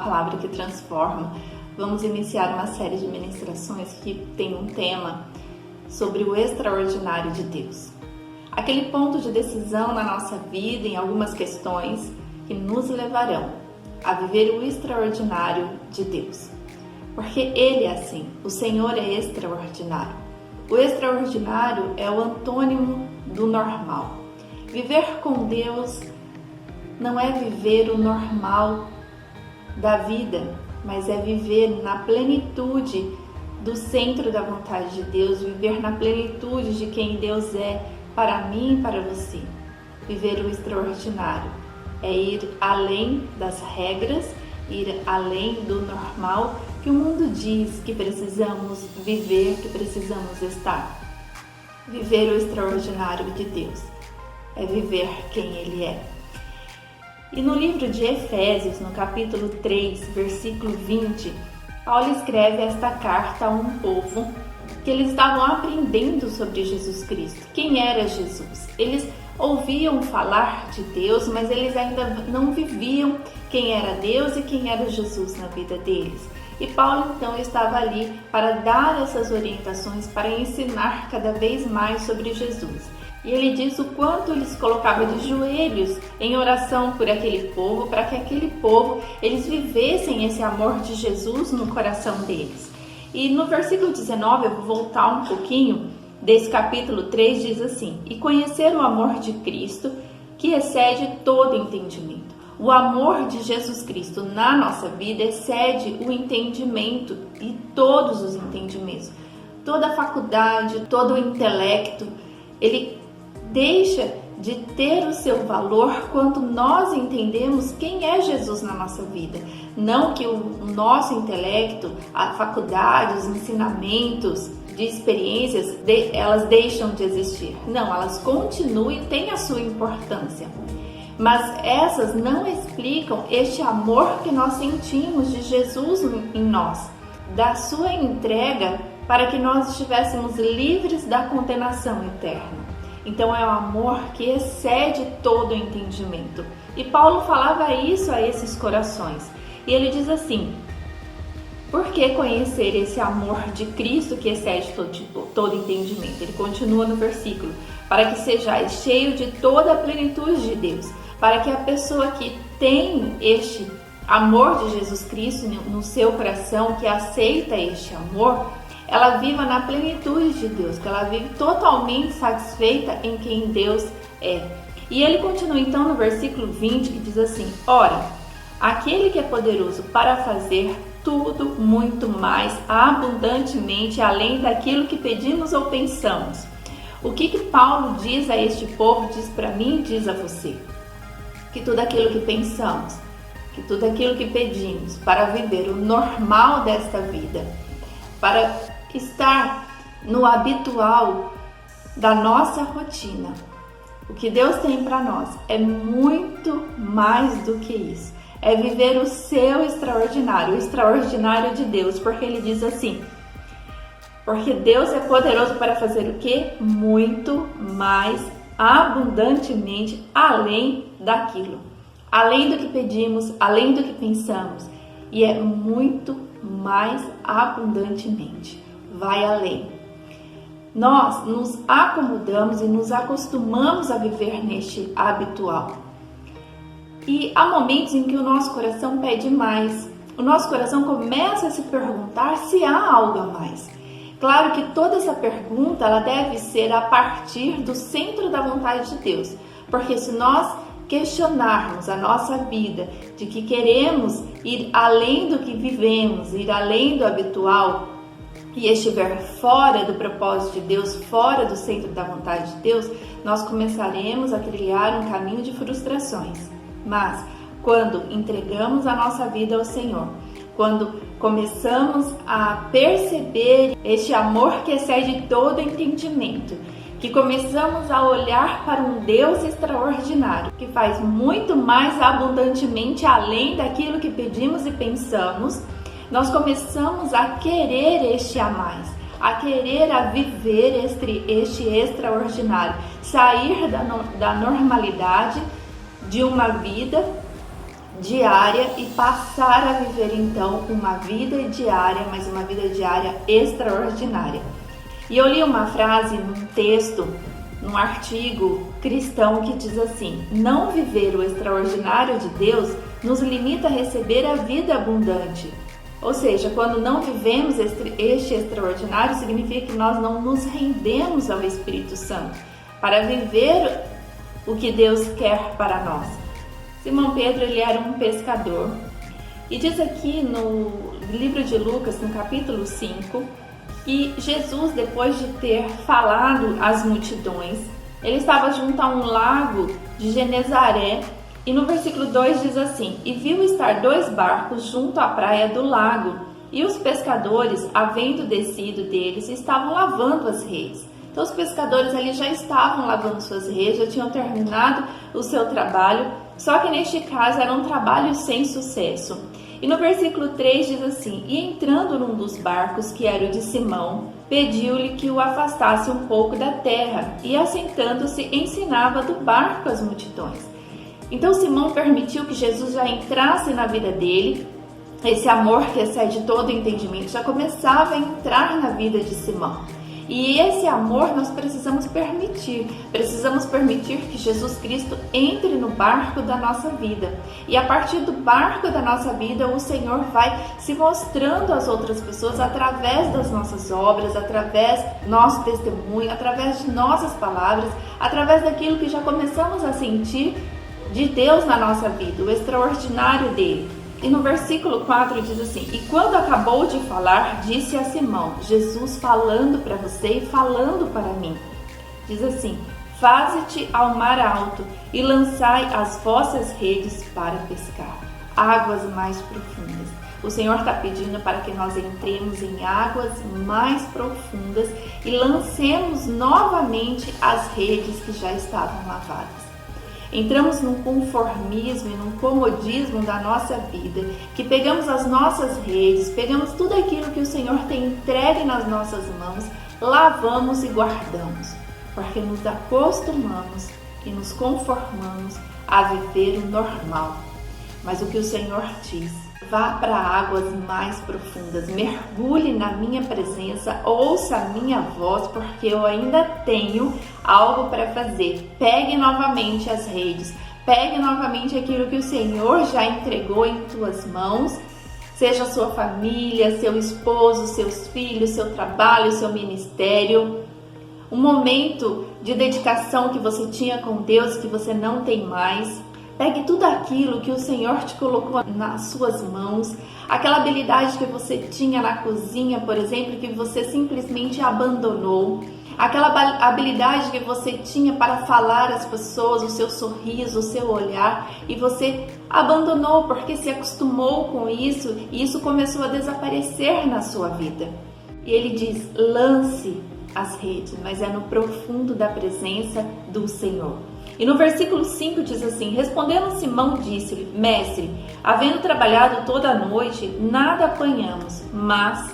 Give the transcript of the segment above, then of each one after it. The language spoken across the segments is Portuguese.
palavra que transforma. Vamos iniciar uma série de ministrações que tem um tema sobre o extraordinário de Deus. Aquele ponto de decisão na nossa vida em algumas questões que nos levarão a viver o extraordinário de Deus. Porque Ele é assim, o Senhor é extraordinário. O extraordinário é o antônimo do normal. Viver com Deus não é viver o normal da vida, mas é viver na plenitude do centro da vontade de Deus, viver na plenitude de quem Deus é para mim e para você. Viver o extraordinário é ir além das regras, ir além do normal que o mundo diz que precisamos viver, que precisamos estar. Viver o extraordinário de Deus é viver quem Ele é. E no livro de Efésios, no capítulo 3, versículo 20, Paulo escreve esta carta a um povo que eles estavam aprendendo sobre Jesus Cristo. Quem era Jesus? Eles ouviam falar de Deus, mas eles ainda não viviam quem era Deus e quem era Jesus na vida deles. E Paulo então estava ali para dar essas orientações, para ensinar cada vez mais sobre Jesus. E ele diz o quanto ele se colocava de joelhos em oração por aquele povo, para que aquele povo, eles vivessem esse amor de Jesus no coração deles. E no versículo 19, eu vou voltar um pouquinho, desse capítulo 3, diz assim: e conhecer o amor de Cristo, que excede todo entendimento. O amor de Jesus Cristo na nossa vida excede o entendimento e todos os entendimentos. Toda a faculdade, todo o intelecto, ele deixa de ter o seu valor quando nós entendemos quem é Jesus na nossa vida. Não que o nosso intelecto, a faculdade, os ensinamentos de experiências, elas deixam de existir. Não, elas continuam e têm a sua importância. Mas essas não explicam este amor que nós sentimos de Jesus em nós, da sua entrega para que nós estivéssemos livres da condenação eterna. Então é o amor que excede todo o entendimento. E Paulo falava isso a esses corações. E ele diz assim: por que conhecer esse amor de Cristo que excede todo entendimento? Ele continua no versículo: para que sejais cheio de toda a plenitude de Deus. Para que a pessoa que tem este amor de Jesus Cristo no seu coração, que aceita este amor, ela viva na plenitude de Deus, que ela vive totalmente satisfeita em quem Deus é. E ele continua então no versículo 20, que diz assim: ora, aquele que é poderoso para fazer tudo muito mais abundantemente além daquilo que pedimos ou pensamos. O que Paulo diz a este povo, diz para mim e diz a você? Que tudo aquilo que pensamos, que tudo aquilo que pedimos para viver o normal desta vida, para estar no habitual da nossa rotina, o que Deus tem para nós é muito mais do que isso. É viver o seu extraordinário, o extraordinário de Deus, porque ele diz assim: porque Deus é poderoso para fazer o quê? Muito mais abundantemente além daquilo, além do que pedimos, além do que pensamos, e é muito mais abundantemente. Vai além. Nós nos acomodamos e nos acostumamos a viver neste habitual. E há momentos em que o nosso coração pede mais. O nosso coração começa a se perguntar se há algo a mais. Claro que toda essa pergunta ela deve ser a partir do centro da vontade de Deus. Porque se nós questionarmos a nossa vida de que queremos ir além do que vivemos, ir além do habitual, e estiver fora do propósito de Deus, fora do centro da vontade de Deus, nós começaremos a trilhar um caminho de frustrações. Mas quando entregamos a nossa vida ao Senhor, quando começamos a perceber este amor que excede todo entendimento, que começamos a olhar para um Deus extraordinário, que faz muito mais abundantemente além daquilo que pedimos e pensamos, nós começamos a querer este a mais, a querer a viver este extraordinário, sair da normalidade de uma vida diária e passar a viver então uma vida diária, mas uma vida diária extraordinária. E eu li uma frase num texto, num artigo cristão que diz assim: não viver o extraordinário de Deus nos limita a receber a vida abundante. Ou seja, quando não vivemos este extraordinário, significa que nós não nos rendemos ao Espírito Santo para viver o que Deus quer para nós. Simão Pedro, ele era um pescador. E diz aqui no livro de Lucas, no capítulo 5, que Jesus, depois de ter falado às multidões, ele estava junto a um lago de Genezaré. E no versículo 2 diz assim: e viu estar 2 barcos junto à praia do lago, e os pescadores, havendo descido deles, estavam lavando as redes. Então os pescadores ali já estavam lavando suas redes, já tinham terminado o seu trabalho, só que neste caso era um trabalho sem sucesso. E no versículo 3 diz assim: e entrando num dos barcos, que era o de Simão, pediu-lhe que o afastasse um pouco da terra, e assentando-se ensinava do barco as multidões. Então Simão permitiu que Jesus já entrasse na vida dele. Esse amor que excede todo entendimento já começava a entrar na vida de Simão. E esse amor nós precisamos permitir que Jesus Cristo entre no barco da nossa vida. E a partir do barco da nossa vida, o Senhor vai se mostrando às outras pessoas através das nossas obras, através do nosso testemunho, através de nossas palavras, através daquilo que já começamos a sentir de Deus na nossa vida, o extraordinário dele. E no versículo 4 diz assim: e quando acabou de falar, disse a Simão: Jesus falando para você e falando para mim. Diz assim: faze-te ao mar alto e lançai as vossas redes para pescar águas mais profundas. O Senhor está pedindo para que nós entremos em águas mais profundas e lancemos novamente as redes que já estavam lavadas. Entramos num conformismo e num comodismo da nossa vida, que pegamos as nossas redes, pegamos tudo aquilo que o Senhor tem entregue nas nossas mãos, lavamos e guardamos, porque nos acostumamos e nos conformamos a viver o normal. Mas o que o Senhor diz: vá para águas mais profundas, mergulhe na minha presença, ouça a minha voz, porque eu ainda tenho algo para fazer. Pegue novamente as redes, pegue novamente aquilo que o Senhor já entregou em tuas mãos, seja a sua família, seu esposo, seus filhos, seu trabalho, seu ministério, um momento de dedicação que você tinha com Deus que você não tem mais. Pegue tudo aquilo que o Senhor te colocou nas suas mãos, aquela habilidade que você tinha na cozinha, por exemplo, que você simplesmente abandonou, aquela habilidade que você tinha para falar às pessoas, o seu sorriso, o seu olhar, e você abandonou porque se acostumou com isso e isso começou a desaparecer na sua vida. E ele diz: lance as redes, mas é no profundo da presença do Senhor. E no versículo 5 diz assim: respondendo Simão, disse-lhe: mestre, havendo trabalhado toda a noite, nada apanhamos, mas,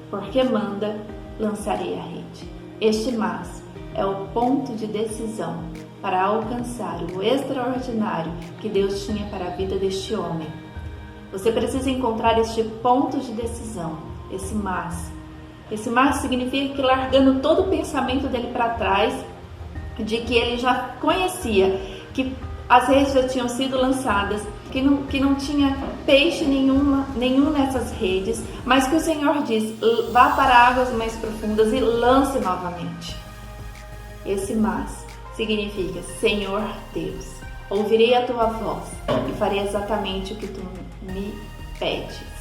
porque manda, lançarei a rede. Este mas é o ponto de decisão para alcançar o extraordinário que Deus tinha para a vida deste homem. Você precisa encontrar este ponto de decisão, esse mas. Esse mas significa que, largando todo o pensamento dele para trás, de que ele já conhecia que as redes já tinham sido lançadas, que não tinha peixe nenhum nessas redes, mas que o Senhor diz: vá para águas mais profundas e lance novamente. Esse mas significa: Senhor Deus, ouvirei a tua voz e farei exatamente o que tu me pedes.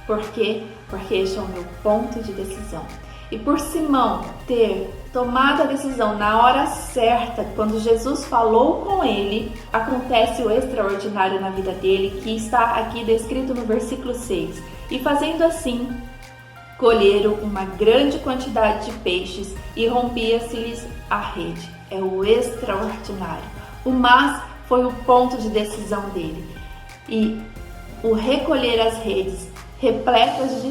Por quê? Porque este é o meu ponto de decisão. E por Simão ter tomado a decisão na hora certa, quando Jesus falou com ele, acontece o extraordinário na vida dele, que está aqui descrito no versículo 6. E fazendo assim, colheram uma grande quantidade de peixes e rompia-se-lhes a rede. É o extraordinário. O mas foi o ponto de decisão dele. E o recolher as redes repletas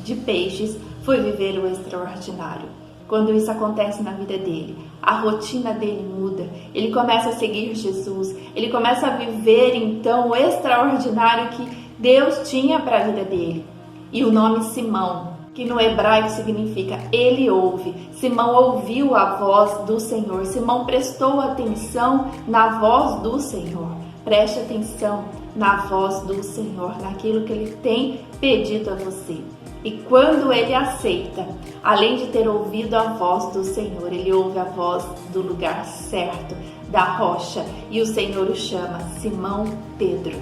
de peixes foi viver o extraordinário. Quando isso acontece na vida dele, a rotina dele muda, ele começa a seguir Jesus, Ele começa a viver então o extraordinário que Deus tinha para a vida dele. E o nome Simão, que no hebraico significa ele ouve. Simão ouviu a voz do Senhor. Simão prestou atenção na voz do Senhor. Preste atenção na voz do Senhor, naquilo que Ele tem pedido a você. E quando ele aceita, além de ter ouvido a voz do Senhor, ele ouve a voz do lugar certo, da rocha, e o Senhor o chama Simão Pedro.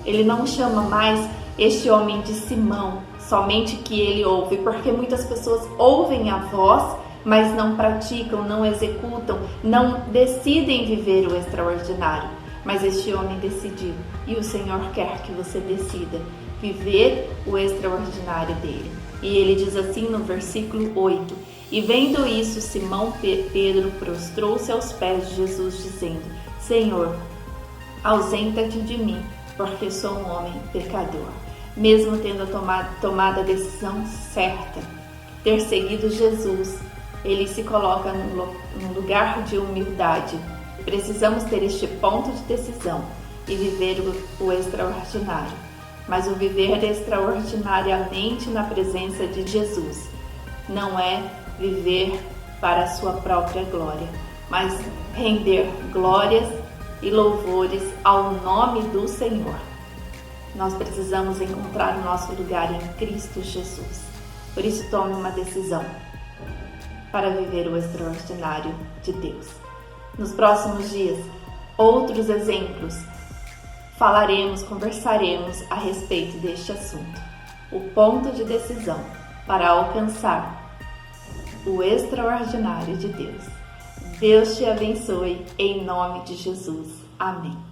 Ele não chama mais este homem de Simão, somente que ele ouve, porque muitas pessoas ouvem a voz, mas não praticam, não executam, não decidem viver o extraordinário. Mas este homem decidiu, e o Senhor quer que você decida viver o extraordinário dele. E ele diz assim no versículo 8: E vendo isso, Simão Pedro prostrou-se aos pés de Jesus, dizendo: Senhor, ausenta-te de mim, porque sou um homem pecador. Mesmo tendo tomado a decisão certa, ter seguido Jesus, ele se coloca num lugar de humildade. Precisamos ter este ponto de decisão e viver o extraordinário. Mas o viver extraordinariamente na presença de Jesus não é viver para a sua própria glória, mas render glórias e louvores ao nome do Senhor. Nós precisamos encontrar o nosso lugar em Cristo Jesus. Por isso, tome uma decisão para viver o extraordinário de Deus. Nos próximos dias, outros exemplos, falaremos, conversaremos a respeito deste assunto. O ponto de decisão para alcançar o extraordinário de Deus. Deus te abençoe em nome de Jesus. Amém.